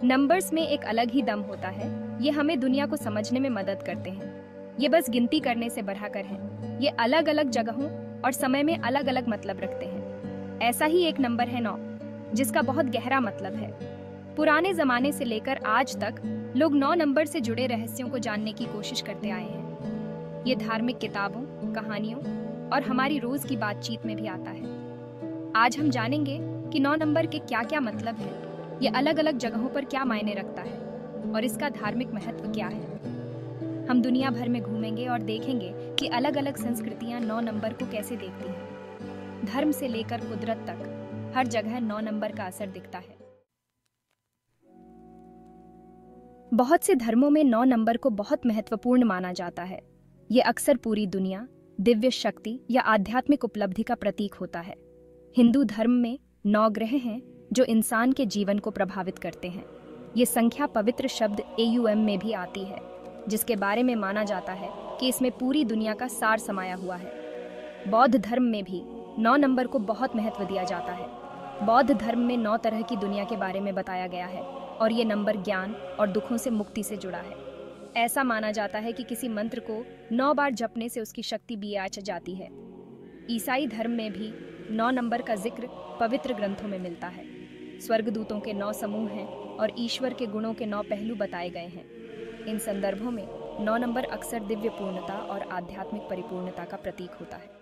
Numbers में एक अलग ही दम होता है। ये हमें दुनिया को समझने में मदद करते हैं। ये बस गिनती करने से बढ़ाकर हैं। ये अलग अलग जगहों और समय में अलग अलग मतलब रखते हैं। ऐसा ही एक नंबर है 9, जिसका बहुत गहरा मतलब है। पुराने जमाने से लेकर आज तक लोग 9 नंबर से जुड़े रहस्यों को जानने की कोशिश करते आए हैं। ये धार्मिक किताबों, कहानियों और हमारी रोज की बातचीत में भी आता है। आज हम जानेंगे कि 9 नंबर के क्या क्या मतलब है, ये अलग अलग जगहों पर क्या मायने रखता है और इसका धार्मिक महत्व क्या है। हम दुनिया भर में घूमेंगे और देखेंगे कि अलग अलग संस्कृतियां 9 नंबर को कैसे देखती हैं। धर्म से लेकर कुदरत तक हर जगह 9 नंबर का असर दिखता है। बहुत से धर्मों में 9 नंबर को बहुत महत्वपूर्ण माना जाता है। ये अक्सर पूरी दुनिया, दिव्य शक्ति या आध्यात्मिक उपलब्धि का प्रतीक होता है। हिंदू धर्म में 9 ग्रह हैं जो इंसान के जीवन को प्रभावित करते हैं। ये संख्या पवित्र शब्द AUM में भी आती है, जिसके बारे में माना जाता है कि इसमें पूरी दुनिया का सार समाया हुआ है। बौद्ध धर्म में भी 9 नंबर को बहुत महत्व दिया जाता है। बौद्ध धर्म में 9 तरह की दुनिया के बारे में बताया गया है और ये नंबर ज्ञान और दुखों से मुक्ति से जुड़ा है। ऐसा माना जाता है कि किसी मंत्र को 9 बार जपने से उसकी शक्ति बियाच जाती है। ईसाई धर्म में भी 9 नंबर का जिक्र पवित्र ग्रंथों में मिलता है। स्वर्गदूतों के 9 समूह हैं और ईश्वर के गुणों के 9 पहलू बताए गए हैं। इन संदर्भों में 9 नंबर अक्सर दिव्य पूर्णता और आध्यात्मिक परिपूर्णता का प्रतीक होता है।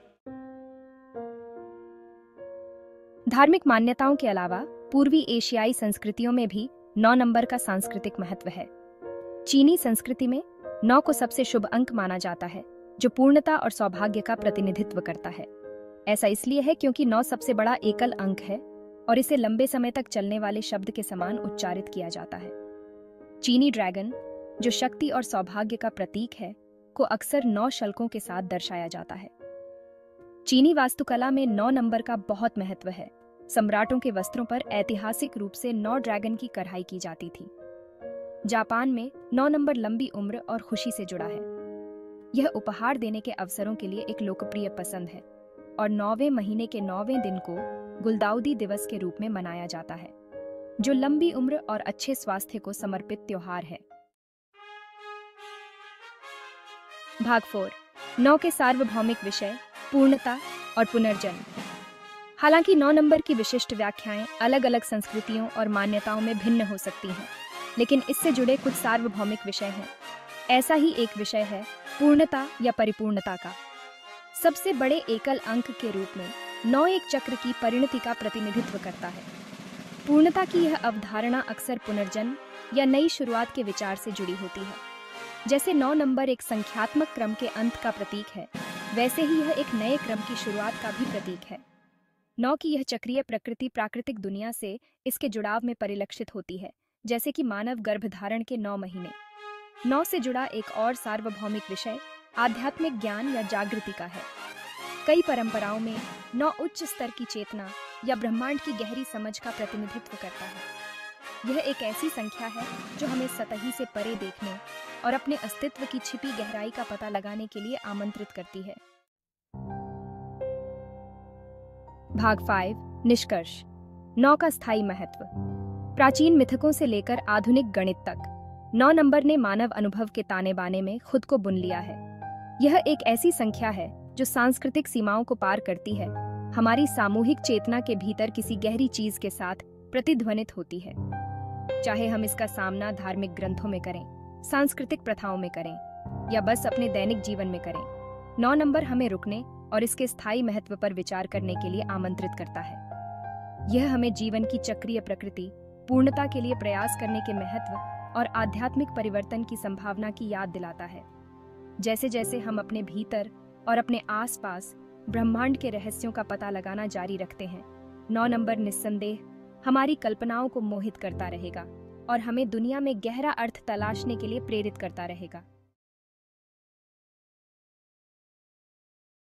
धार्मिक मान्यताओं के अलावा पूर्वी एशियाई संस्कृतियों में भी 9 नंबर का सांस्कृतिक महत्व है। चीनी संस्कृति में 9 को सबसे शुभ अंक माना जाता है, जो पूर्णता और सौभाग्य का प्रतिनिधित्व करता है। ऐसा इसलिए है क्योंकि 9 सबसे बड़ा एकल अंक है और इसे लंबे समय तक चलने वाले शब्द के समान उच्चारित किया जाता है। चीनी ड्रैगन, जो शक्ति और सौभाग्य का प्रतीक है, को अक्सर 9 शल्कों के साथ दर्शाया जाता है। चीनी वास्तुकला में 9 नंबर का बहुत महत्व है। सम्राटों के वस्त्रों पर ऐतिहासिक रूप से 9 ड्रैगन की कढ़ाई की जाती थी। जापान में 9 नंबर लंबी उम्र और खुशी से जुड़ा है। यह उपहार देने के अवसरों के लिए एक लोकप्रिय पसंद है और 9वें महीने के 9वें दिन को गुलदाउदी दिवस के रूप में मनाया जाता है, जो लंबी उम्र और अच्छे स्वास्थ्य को समर्पित त्योहार है। भाग 4, 9 के सार्वभौमिक विषय, पूर्णता और पुनर्जन्म। हालांकि 9 नंबर की विशिष्ट व्याख्याएं अलग अलग संस्कृतियों और मान्यताओं में भिन्न हो सकती हैं, लेकिन इससे जुड़े कुछ सार्वभौमिक विषय हैं। ऐसा ही एक विषय है पूर्णता या परिपूर्णता का। सबसे बड़े एकल अंक के रूप में 9 एक चक्र की परिणति का प्रतिनिधित्व करता है। पूर्णता की यह अवधारणा अक्सर पुनर्जन्म या नई शुरुआत के विचार से जुड़ी होती है। जैसे 9 नंबर एक संख्यात्मक क्रम के अंत का प्रतीक है, वैसे ही यह एक नए क्रम की शुरुआत का भी प्रतीक है। 9 की यह चक्रीय प्रकृति प्राकृतिक दुनिया से इसके जुड़ाव में परिलक्षित होती है, जैसे कि मानव गर्भधारण के 9 महीने। 9 से जुड़ा एक और सार्वभौमिक विषय आध्यात्मिक ज्ञान या जागृति का है। कई परंपराओं में 9 उच्च स्तर की चेतना या ब्रह्मांड की गहरी समझ का प्रतिनिधित्व करता है। यह एक ऐसी संख्या है जो हमें सतही से परे देखने और अपने अस्तित्व की छिपी गहराई का पता लगाने के लिए आमंत्रित करती है। भाग 5, निष्कर्ष। 9 का स्थायी महत्व। प्राचीन मिथकों से लेकर आधुनिक गणित तक 9 नंबर ने मानव अनुभव के ताने बाने में खुद को बुन लिया है। यह एक ऐसी संख्या है जो सांस्कृतिक सीमाओं को पार करती है, हमारी सामूहिक चेतना के भीतर किसी गहरी चीज के साथ प्रतिध्वनित होती है। चाहे हम इसका सामना धार्मिक ग्रंथों में करें, सांस्कृतिक प्रथाओं में करें या बस अपने दैनिक जीवन में करें, 9 नंबर हमें रुकने और इसके स्थायी महत्व पर विचार करने के लिए आमंत्रित करता है। यह हमें जीवन की चक्रीय प्रकृति, पूर्णता के लिए प्रयास करने के महत्व और आध्यात्मिक परिवर्तन की संभावना की याद दिलाता है। जैसे जैसे हम अपने भीतर और अपने आसपास ब्रह्मांड के रहस्यों का पता लगाना जारी रखते हैं, 9 नंबर निस्संदेह हमारी कल्पनाओं को मोहित करता रहेगा और हमें दुनिया में गहरा अर्थ तलाशने के लिए प्रेरित करता रहेगा।